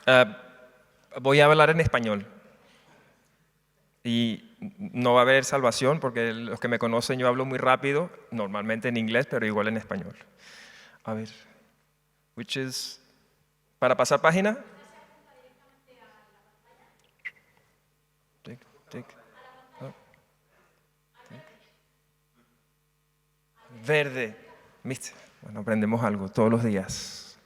Ah, voy a hablar en español. Y no va a haber salvación porque los que me conocen yo hablo muy rápido, normalmente en inglés, pero igual en español. A ver, ¿para pasar página? Tic, tic, oh, tic. Verde. ¿Viste? Bueno, aprendemos algo todos los días.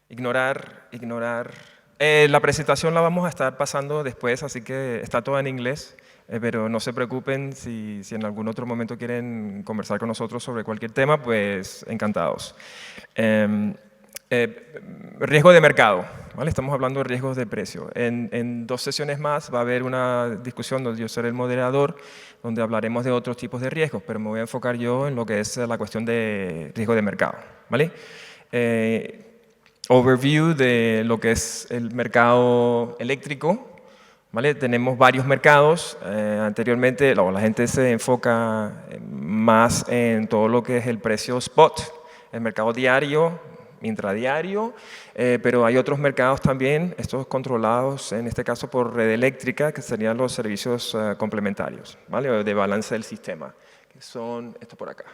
Ignorar, ignorar. La presentación la vamos a estar pasando después, así que está toda en inglés, pero no se preocupen si en algún otro momento quieren conversar con nosotros sobre cualquier tema, pues encantados. Riesgo de mercado, ¿vale? Estamos hablando de riesgos de precio. En 2 sesiones más va a haber una discusión donde yo seré el moderador, donde hablaremos de otros tipos de riesgos, pero me voy a enfocar yo en lo que es la cuestión de riesgo de mercado, ¿vale? Overview de lo que es el mercado eléctrico, ¿vale? Tenemos varios mercados. Anteriormente la gente se enfoca más en todo lo que es el precio spot, el mercado diario, intradiario, pero hay otros mercados también, estos controlados en este caso por red eléctrica, que serían los servicios complementarios, ¿vale? O de balance del sistema, que son esto por acá.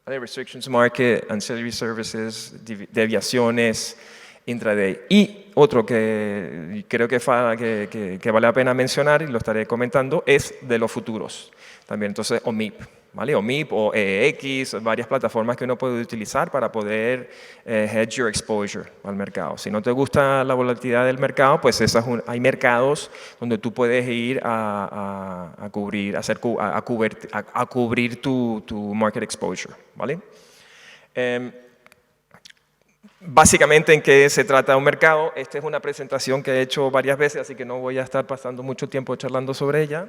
¿Vale? Restrictions Market, Ancillary Services, deviaciones, intraday. Y otro que creo que vale la pena mencionar, y lo estaré comentando, es de los futuros. También, entonces, OMIP, ¿vale? OMIP o EEX, varias plataformas que uno puede utilizar para poder hedge your exposure al mercado. Si no te gusta la volatilidad del mercado, pues hay mercados donde tú puedes ir a cubrir tu market exposure, ¿vale? Básicamente, ¿en qué se trata un mercado? Esta es una presentación que he hecho varias veces, así que no voy a estar pasando mucho tiempo charlando sobre ella,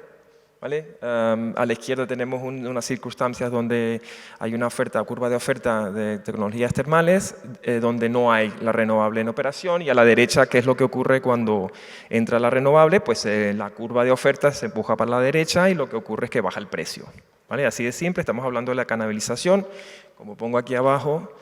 ¿vale? A la izquierda tenemos unas circunstancias donde hay una curva de oferta de tecnologías termales, donde no hay la renovable en operación, y a la derecha, ¿qué es lo que ocurre cuando entra la renovable? Pues la curva de oferta se empuja para la derecha y lo que ocurre es que baja el precio, ¿vale? Así de simple, estamos hablando de la canalización. Como pongo aquí abajo,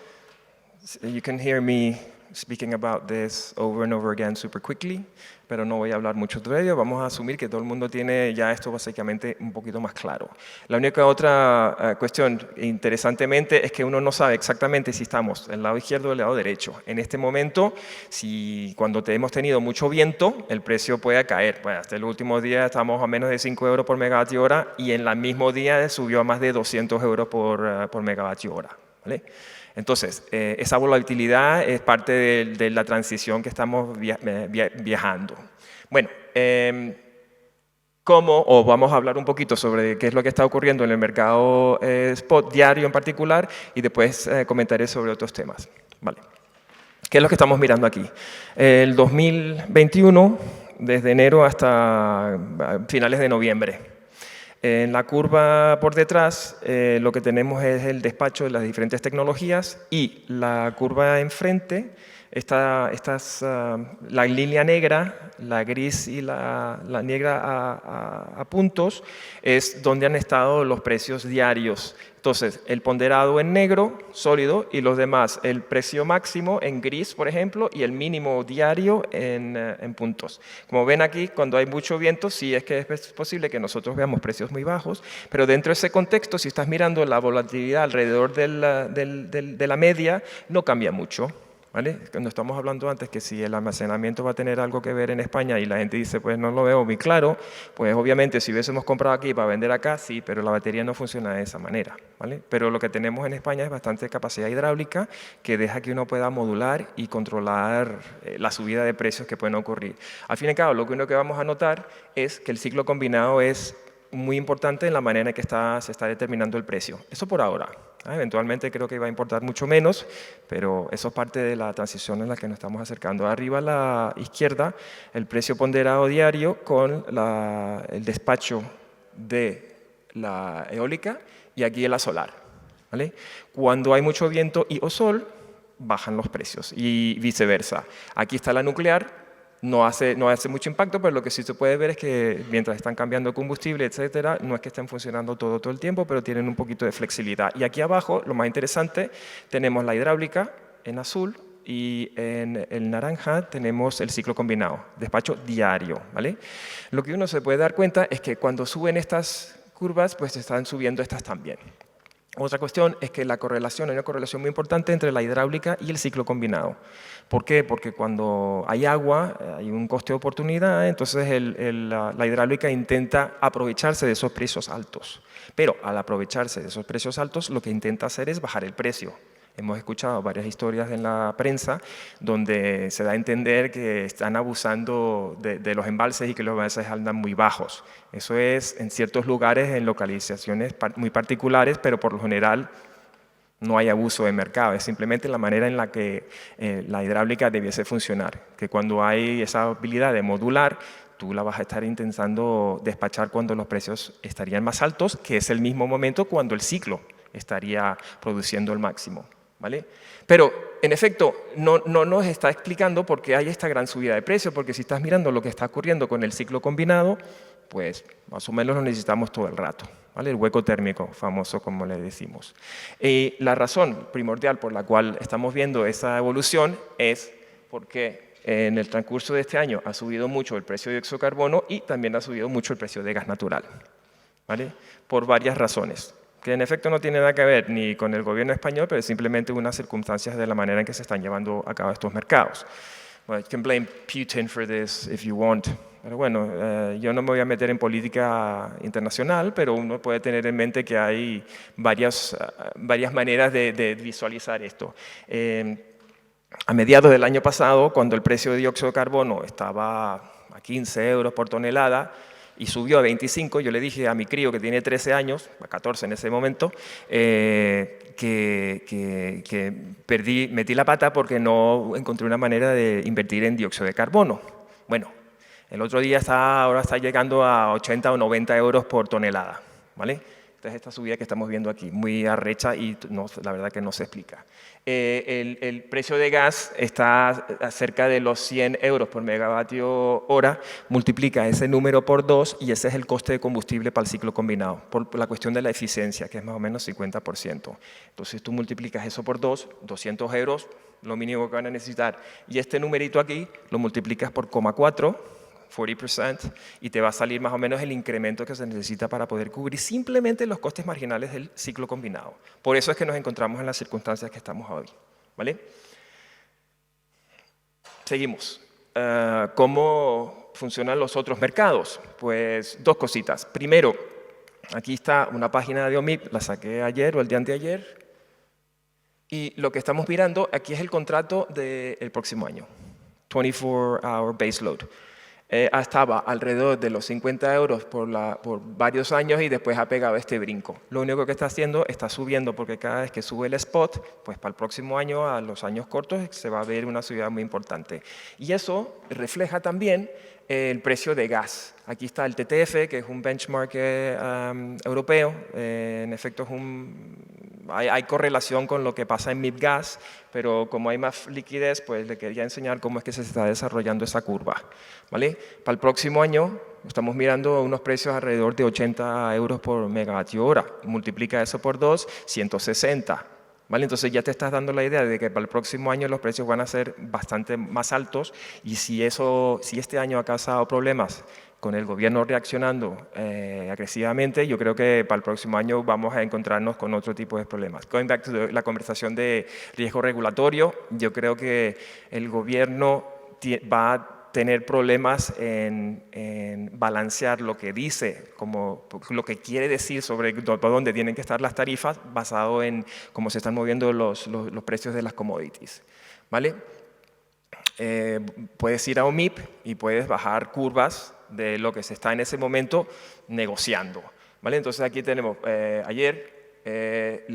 you can hear me speaking about this over and over again super quickly, pero no voy a hablar mucho de ello. Vamos a asumir que todo el mundo tiene ya esto básicamente un poquito más claro. La única otra cuestión, interesantemente, es que uno no sabe exactamente si estamos del lado izquierdo o del lado derecho. En este momento, cuando hemos tenido mucho viento, el precio puede caer. Pues hasta el último día estamos a menos de 5 euros por megavatio hora y en el mismo día subió a más de 200 euros por megavatio hora, ¿vale? Entonces, esa volatilidad es parte de la transición que estamos viajando. Bueno, vamos a hablar un poquito sobre qué es lo que está ocurriendo en el mercado spot diario en particular y después comentaré sobre otros temas. Vale. ¿Qué es lo que estamos mirando aquí? El 2021, desde enero hasta finales de noviembre. En la curva por detrás lo que tenemos es el despacho de las diferentes tecnologías y la curva enfrente, la línea negra, la gris y la negra a puntos, es donde han estado los precios diarios. Entonces, el ponderado en negro, sólido, y los demás, el precio máximo en gris, por ejemplo, y el mínimo diario en puntos. Como ven aquí, cuando hay mucho viento, sí es que es posible que nosotros veamos precios muy bajos, pero dentro de ese contexto, si estás mirando la volatilidad alrededor de la media, no cambia mucho, ¿vale? Cuando estamos hablando antes que si el almacenamiento va a tener algo que ver en España y la gente dice, pues no lo veo muy claro, pues obviamente si hubiésemos comprado aquí para vender acá, sí, pero la batería no funciona de esa manera, ¿vale? Pero lo que tenemos en España es bastante capacidad hidráulica que deja que uno pueda modular y controlar la subida de precios que pueden ocurrir. Al fin y al cabo, lo que vamos a notar es que el ciclo combinado es muy importante en la manera en que se está determinando el precio. Eso por ahora. Eventualmente creo que va a importar mucho menos, pero eso es parte de la transición en la que nos estamos acercando. Arriba a la izquierda, el precio ponderado diario con el despacho de la eólica y aquí la solar, ¿vale? Cuando hay mucho viento o sol, bajan los precios y viceversa. Aquí está la nuclear. No hace mucho impacto, pero lo que sí se puede ver es que mientras están cambiando combustible, etcétera, no es que estén funcionando todo el tiempo, pero tienen un poquito de flexibilidad. Y aquí abajo, lo más interesante, tenemos la hidráulica en azul y en el naranja tenemos el ciclo combinado, despacho diario, ¿vale? Lo que uno se puede dar cuenta es que cuando suben estas curvas, pues están subiendo estas también. Otra cuestión es que hay una correlación muy importante entre la hidráulica y el ciclo combinado. ¿Por qué? Porque cuando hay agua, hay un coste de oportunidad, entonces la hidráulica intenta aprovecharse de esos precios altos. Pero al aprovecharse de esos precios altos, lo que intenta hacer es bajar el precio. Hemos escuchado varias historias en la prensa donde se da a entender que están abusando de los embalses y que los embalses andan muy bajos. Eso es en ciertos lugares, en localizaciones muy particulares, pero por lo general no hay abuso de mercado. Es simplemente la manera en la que la hidráulica debiese funcionar. Que cuando hay esa habilidad de modular, tú la vas a estar intentando despachar cuando los precios estarían más altos, que es el mismo momento cuando el ciclo estaría produciendo el máximo. ¿Vale? Pero, en efecto, no nos está explicando por qué hay esta gran subida de precios, porque si estás mirando lo que está ocurriendo con el ciclo combinado, pues más o menos lo necesitamos todo el rato, ¿vale? El hueco térmico famoso, como le decimos. Y la razón primordial por la cual estamos viendo esa evolución es porque en el transcurso de este año ha subido mucho el precio de dióxido de carbono y también ha subido mucho el precio de gas natural, ¿vale? Por varias razones, que en efecto no tiene nada que ver ni con el gobierno español, pero simplemente unas circunstancias de la manera en que se están llevando a cabo estos mercados. Well, you can blame Putin for this if you want. Pero bueno, yo no me voy a meter en política internacional, pero uno puede tener en mente que hay varias maneras de visualizar esto. A mediados del año pasado, cuando el precio de dióxido de carbono estaba a 15 euros por tonelada, y subió a 25, yo le dije a mi crío que tiene 13 años, a 14 en ese momento, metí la pata porque no encontré una manera de invertir en dióxido de carbono. Bueno, el otro día ahora está llegando a 80 o 90 euros por tonelada, ¿vale? Entonces esta subida que estamos viendo aquí, muy arrecha y la verdad que no se explica. El precio de gas está cerca de los 100 euros por megavatio hora, multiplica ese número por 2 y ese es el coste de combustible para el ciclo combinado, por la cuestión de la eficiencia, que es más o menos 50%. Entonces tú multiplicas eso por 2, 200 euros, lo mínimo que van a necesitar, y este numerito aquí lo multiplicas por 0,4, 40%, y te va a salir más o menos el incremento que se necesita para poder cubrir simplemente los costes marginales del ciclo combinado. Por eso es que nos encontramos en las circunstancias que estamos hoy, ¿vale? Seguimos. ¿Cómo funcionan los otros mercados? Pues dos cositas. Primero, aquí está una página de OMIP, la saqué ayer o el día anteayer, y lo que estamos mirando aquí es el contrato del próximo año, 24-hour baseload. Estaba alrededor de los 50 euros por varios años y después ha pegado este brinco. Lo único que está haciendo está subiendo porque cada vez que sube el spot, pues para el próximo año, a los años cortos, se va a ver una subida muy importante. Y eso refleja también el precio de gas. Aquí está el TTF, que es un benchmark europeo. En efecto, hay correlación con lo que pasa en MIPGAS, pero como hay más liquidez, pues le quería enseñar cómo es que se está desarrollando esa curva, ¿vale? Para el próximo año estamos mirando unos precios alrededor de 80 euros por megavatio hora. Multiplica eso por 2, 160. ¿Vale? Entonces ya te estás dando la idea de que para el próximo año los precios van a ser bastante más altos y si este año ha causado problemas con el gobierno reaccionando agresivamente, yo creo que para el próximo año vamos a encontrarnos con otro tipo de problemas. Going back to la conversación de riesgo regulatorio, yo creo que el gobierno va a tener problemas en balancear lo que dice, como lo que quiere decir sobre dónde tienen que estar las tarifas, basado en cómo se están moviendo los precios de las commodities, ¿vale? Puedes ir a OMIP y puedes bajar curvas de lo que se está en ese momento negociando, ¿vale? Entonces aquí tenemos ayer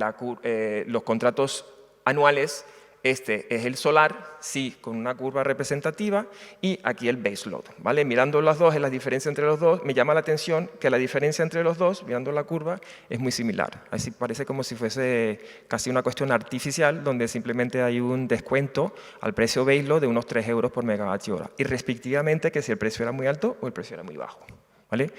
los contratos anuales. Este es el solar, sí, con una curva representativa, y aquí el baseload, ¿vale? Mirando los dos, la diferencia entre los dos, me llama la atención que la diferencia entre los dos, mirando la curva, es muy similar. Así parece como si fuese casi una cuestión artificial, donde simplemente hay un descuento al precio baseload de unos 3 euros por megavatio hora, y respectivamente que si el precio era muy alto o el precio era muy bajo, ¿vale?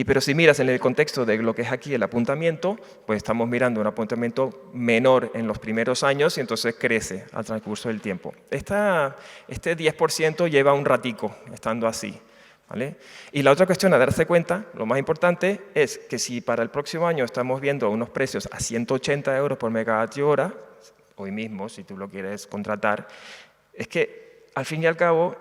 Pero si miras en el contexto de lo que es aquí el apuntamiento, pues estamos mirando un apuntamiento menor en los primeros años y entonces crece al transcurso del tiempo. Este 10% lleva un ratico estando así, ¿vale? Y la otra cuestión a darse cuenta, lo más importante, es que si para el próximo año estamos viendo unos precios a 180 euros por megavatio hora, hoy mismo, si tú lo quieres contratar, es que al fin y al cabo,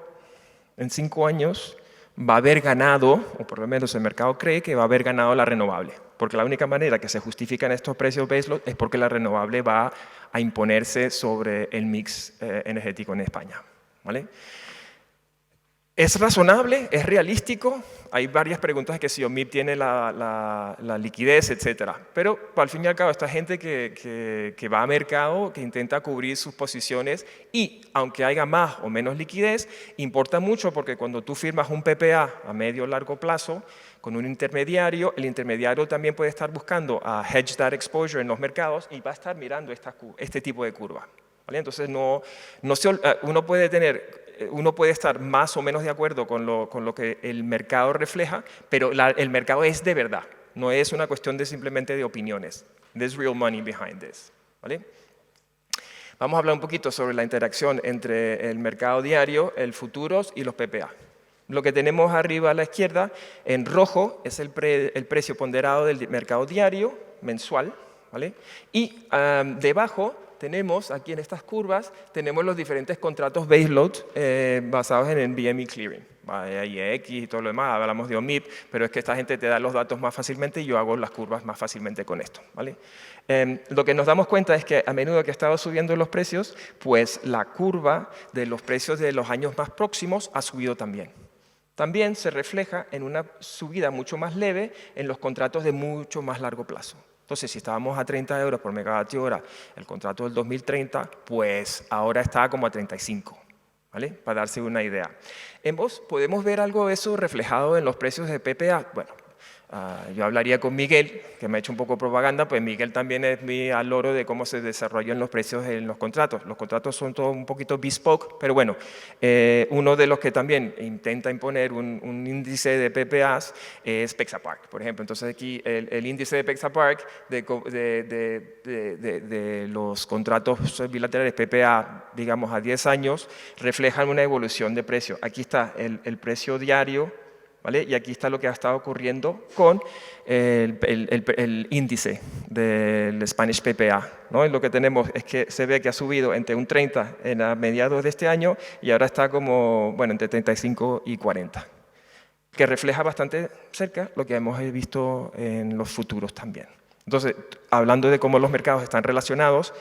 en 5 años, va a haber ganado, o por lo menos el mercado cree que va a haber ganado la renovable. Porque la única manera que se justifican estos precios baseload es porque la renovable va a imponerse sobre el mix energético en España, ¿vale? ¿Es razonable? ¿Es realístico? Hay varias preguntas que si OMIP tiene la liquidez, etc. Pero al fin y al cabo, esta gente que va a mercado, que intenta cubrir sus posiciones y aunque haya más o menos liquidez, importa mucho porque cuando tú firmas un PPA a medio o largo plazo con un intermediario, el intermediario también puede estar buscando a hedge that exposure en los mercados y va a estar mirando este tipo de curva, ¿vale? Entonces, uno puede estar más o menos de acuerdo con lo que el mercado refleja, pero el mercado es de verdad, no es una cuestión de simplemente de opiniones. There's real money behind this, ¿vale? Vamos a hablar un poquito sobre la interacción entre el mercado diario, el futuros y los PPA. Lo que tenemos arriba a la izquierda, en rojo, es el precio ponderado del mercado diario, mensual, ¿vale? Y debajo tenemos, aquí en estas curvas, tenemos los diferentes contratos baseload basados en NVMe Clearing. IEX y todo lo demás, hablamos de OMIP, pero es que esta gente te da los datos más fácilmente y yo hago las curvas más fácilmente con esto, ¿vale? Lo que nos damos cuenta es que a menudo que ha estado subiendo los precios, pues la curva de los precios de los años más próximos ha subido también. También se refleja en una subida mucho más leve en los contratos de mucho más largo plazo. Entonces, si estábamos a 30 euros por megavatio hora el contrato del 2030, pues ahora está como a 35, ¿vale? Para darse una idea. ¿Podemos ver algo de eso reflejado en los precios de PPA? Bueno, yo hablaría con Miguel, que me ha hecho un poco de propaganda, pues Miguel también es muy al loro de cómo se desarrollan los precios en los contratos. Los contratos son todo un poquito bespoke, pero bueno, uno de los que también intenta imponer un índice de PPAs es Pexapark, por ejemplo. Entonces aquí el índice de Pexapark de los contratos bilaterales PPA, digamos a 10 años, reflejan una evolución de precio. Aquí está el precio diario, ¿vale? Y aquí está lo que ha estado ocurriendo con el índice del Spanish PPA, ¿no? Y lo que tenemos es que se ve que ha subido entre un 30 a mediados de este año y ahora está como, bueno, entre 35 y 40, que refleja bastante cerca lo que hemos visto en los futuros también. Entonces, hablando de cómo los mercados están relacionados,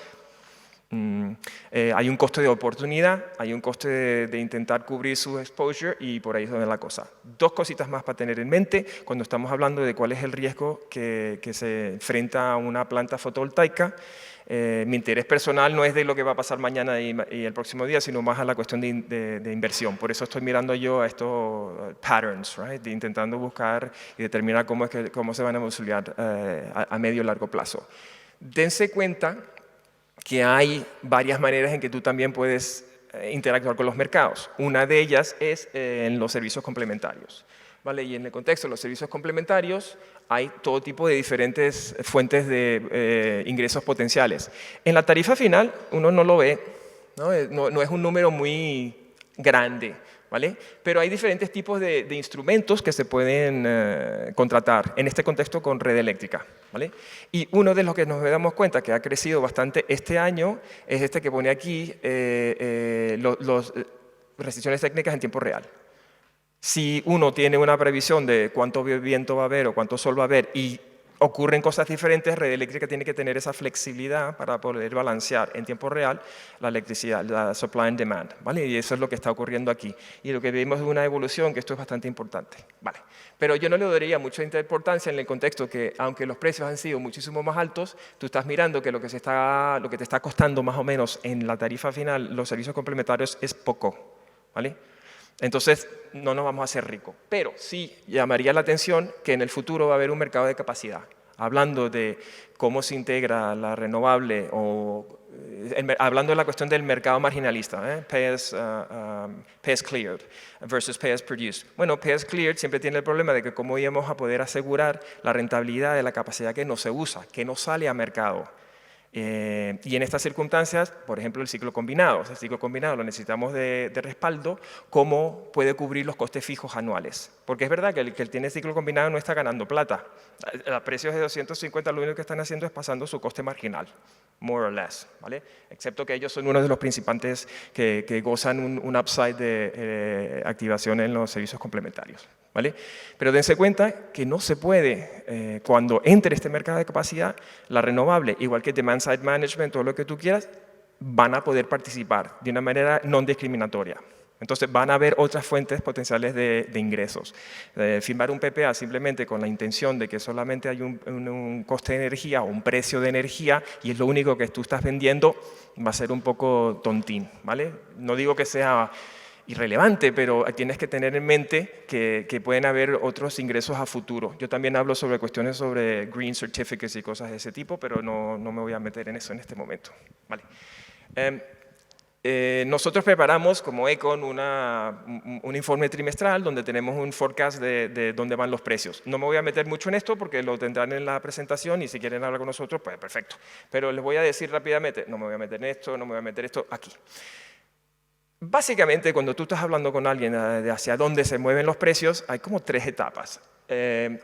hay un coste de oportunidad, hay un coste de intentar cubrir su exposure y por ahí es donde la cosa. Dos cositas más para tener en mente cuando estamos hablando de cuál es el riesgo que se enfrenta a una planta fotovoltaica. Mi interés personal no es de lo que va a pasar mañana y el próximo día, sino más a la cuestión de inversión. Por eso estoy mirando yo a estos patterns, right? Intentando buscar y determinar cómo se van a evolucionar a medio y largo plazo. Dense cuenta que hay varias maneras en que tú también puedes interactuar con los mercados. Una de ellas es en los servicios complementarios, ¿vale? Y en el contexto de los servicios complementarios hay todo tipo de diferentes fuentes de ingresos potenciales. En la tarifa final uno no lo ve, no es un número muy grande, ¿vale? Pero hay diferentes tipos de instrumentos que se pueden contratar, en este contexto con red eléctrica, ¿vale? Y uno de los que nos damos cuenta que ha crecido bastante este año es este que pone aquí, restricciones técnicas en tiempo real. Si uno tiene una previsión de cuánto viento va a haber o cuánto sol va a haber y ocurren cosas diferentes, red eléctrica tiene que tener esa flexibilidad para poder balancear en tiempo real la electricidad, la supply and demand, ¿vale? Y eso es lo que está ocurriendo aquí. Y lo que vemos es una evolución, que esto es bastante importante, ¿vale? Pero yo no le daría mucha importancia en el contexto que, aunque los precios han sido muchísimo más altos, tú estás mirando que lo que te está costando más o menos en la tarifa final, los servicios complementarios, es poco, ¿vale? Entonces, no nos vamos a hacer ricos. Pero sí llamaría la atención que en el futuro va a haber un mercado de capacidad. hablando de cómo se integra la renovable o hablando de la cuestión del mercado marginalista, pay as cleared versus pay as produced. Bueno, pay as cleared siempre tiene el problema de que cómo íbamos a poder asegurar la rentabilidad de la capacidad que no se usa, que no sale a mercado. Y en estas circunstancias, por ejemplo, el ciclo combinado. El ciclo combinado lo necesitamos de respaldo, ¿cómo puede cubrir los costes fijos anuales? Porque es verdad que el que tiene ciclo combinado no está ganando plata. A precios de 250 lo único que están haciendo es pasando su coste marginal, more or less, ¿vale? Excepto que ellos son uno de los principales que gozan un upside de activación en los servicios complementarios, ¿vale? Pero dense cuenta que no se puede, cuando entre este mercado de capacidad, la renovable, igual que demand side management, todo lo que tú quieras, van a poder participar de una manera no discriminatoria. Entonces van a haber otras fuentes potenciales de ingresos. Firmar un PPA simplemente con la intención de que solamente hay un coste de energía o un precio de energía y es lo único que tú estás vendiendo, va a ser un poco tontín, ¿vale? No digo que sea irrelevante, pero tienes que tener en mente que pueden haber otros ingresos a futuro. Yo también hablo sobre cuestiones sobre green certificates y cosas de ese tipo, pero no me voy a meter en eso en este momento, ¿vale? Nosotros preparamos como Econ un informe trimestral donde tenemos un forecast de dónde van los precios. No me voy a meter mucho en esto porque lo tendrán en la presentación y si quieren hablar con nosotros, pues perfecto. Pero les voy a decir rápidamente, no me voy a meter en esto, no me voy a meter esto aquí. Básicamente, cuando tú estás hablando con alguien de hacia dónde se mueven los precios, hay como tres etapas.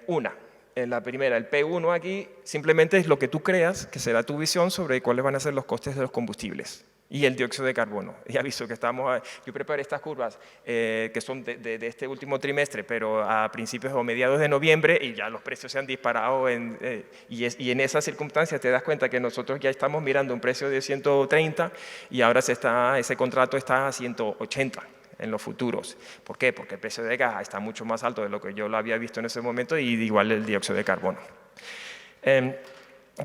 Una, la primera, el P1 aquí, simplemente es lo que tú creas que será tu visión sobre cuáles van a ser los costes de los combustibles y el dióxido de carbono. Y aviso que yo preparé estas curvas que son de este último trimestre, pero a principios o mediados de noviembre y ya los precios se han disparado y en esas circunstancias te das cuenta que nosotros ya estamos mirando un precio de 130 y ahora ese contrato está a 180 en los futuros. ¿Por qué? Porque el precio de gas está mucho más alto de lo que yo lo había visto en ese momento y igual el dióxido de carbono.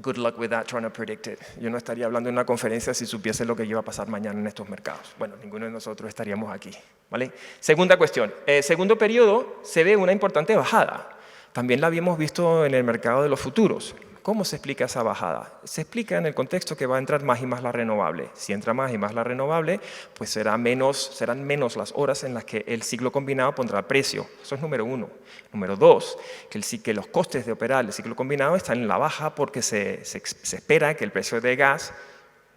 Good luck with that, trying to predict it. Yo no estaría hablando en una conferencia si supiese lo que iba a pasar mañana en estos mercados. Bueno, ninguno de nosotros estaríamos aquí, ¿vale? Segunda cuestión. Segundo periodo, se ve una importante bajada. También la habíamos visto en el mercado de los futuros. ¿Cómo se explica esa bajada? Se explica en el contexto que va a entrar más y más la renovable. Si entra más y más la renovable, pues serán menos las horas en las que el ciclo combinado pondrá precio. Eso es número uno. Número dos, que los costes de operar el ciclo combinado están en la baja porque se espera que el precio de gas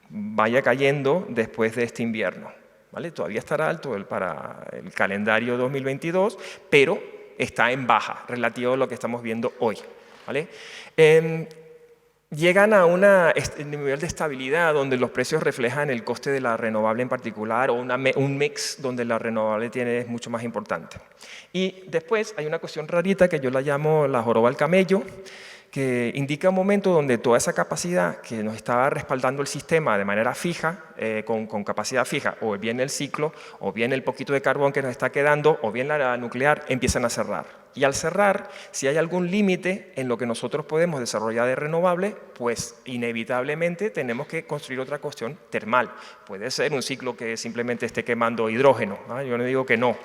vaya cayendo después de este invierno, ¿vale? Todavía estará alto para el calendario 2022, pero está en baja relativo a lo que estamos viendo hoy, ¿vale? Llegan a un nivel de estabilidad donde los precios reflejan el coste de la renovable en particular o un mix donde la renovable es mucho más importante. Y después hay una cuestión rarita que yo la llamo la joroba al camello, que indica un momento donde toda esa capacidad que nos estaba respaldando el sistema de manera fija, con capacidad fija, o bien el ciclo, o bien el poquito de carbón que nos está quedando, o bien la nuclear, empiezan a cerrar. Y al cerrar, si hay algún límite en lo que nosotros podemos desarrollar de renovable, pues inevitablemente tenemos que construir otra cuestión termal. Puede ser un ciclo que simplemente esté quemando hidrógeno, ¿no? Yo no digo que no.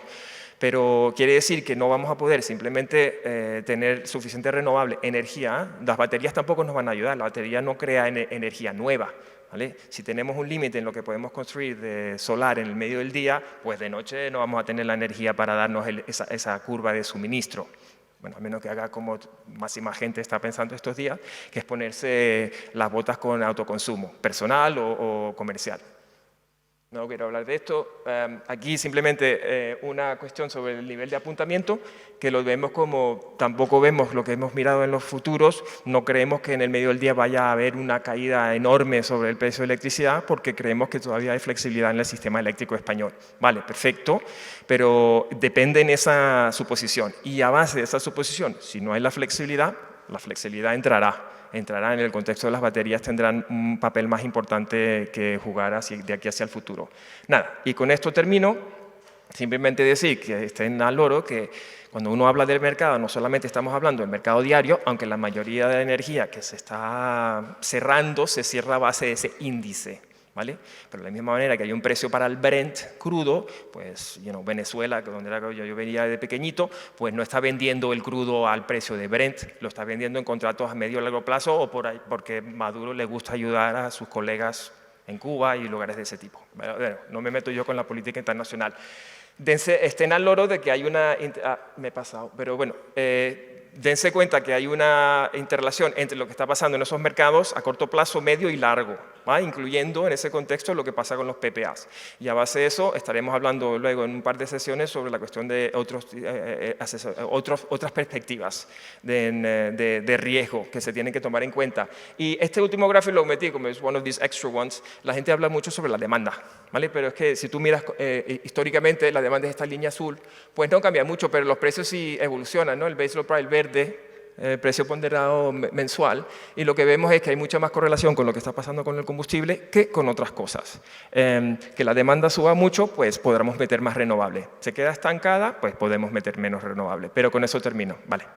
Pero quiere decir que no vamos a poder simplemente tener suficiente renovable energía. Las baterías tampoco nos van a ayudar, la batería no crea energía nueva, ¿vale? Si tenemos un límite en lo que podemos construir de solar en el medio del día, pues de noche no vamos a tener la energía para darnos esa curva de suministro. Bueno, a menos que haga como más y más gente está pensando estos días, que es ponerse las botas con autoconsumo, personal o comercial. No quiero hablar de esto. Aquí simplemente una cuestión sobre el nivel de apuntamiento, que lo vemos como, tampoco vemos lo que hemos mirado en los futuros, no creemos que en el medio del día vaya a haber una caída enorme sobre el precio de electricidad, porque creemos que todavía hay flexibilidad en el sistema eléctrico español. Vale, perfecto, pero depende en esa suposición. Y a base de esa suposición, si no hay la flexibilidad entrará en el contexto de las baterías, tendrán un papel más importante que jugar de aquí hacia el futuro. Nada, y con esto termino. Simplemente decir que estén al loro que cuando uno habla del mercado, no solamente estamos hablando del mercado diario, aunque la mayoría de la energía que se está cerrando se cierra a base de ese índice. ¿vale? Pero de la misma manera que hay un precio para el Brent crudo, pues Venezuela, donde era yo venía de pequeñito, pues no está vendiendo el crudo al precio de Brent, lo está vendiendo en contratos a medio y largo plazo o por ahí, porque Maduro le gusta ayudar a sus colegas en Cuba y lugares de ese tipo. Bueno, no me meto yo con la política internacional. Estén al loro de que hay una... me he pasado, pero bueno... dense cuenta que hay una interrelación entre lo que está pasando en esos mercados a corto plazo, medio y largo, ¿va? Incluyendo en ese contexto lo que pasa con los PPAs. Y a base de eso estaremos hablando luego en un par de sesiones sobre la cuestión de otras perspectivas de riesgo que se tienen que tomar en cuenta. Y este último gráfico lo metí como es one of these extra ones. La gente habla mucho sobre la demanda, ¿vale? Pero es que si tú miras históricamente la demanda es esta línea azul, pues no cambia mucho, pero los precios sí evolucionan, ¿no? El base load price, el verde, precio ponderado mensual, y lo que vemos es que hay mucha más correlación con lo que está pasando con el combustible que con otras cosas. Que la demanda suba mucho, pues podremos meter más renovable. Se queda estancada, pues podemos meter menos renovable. Pero con eso termino. Vale.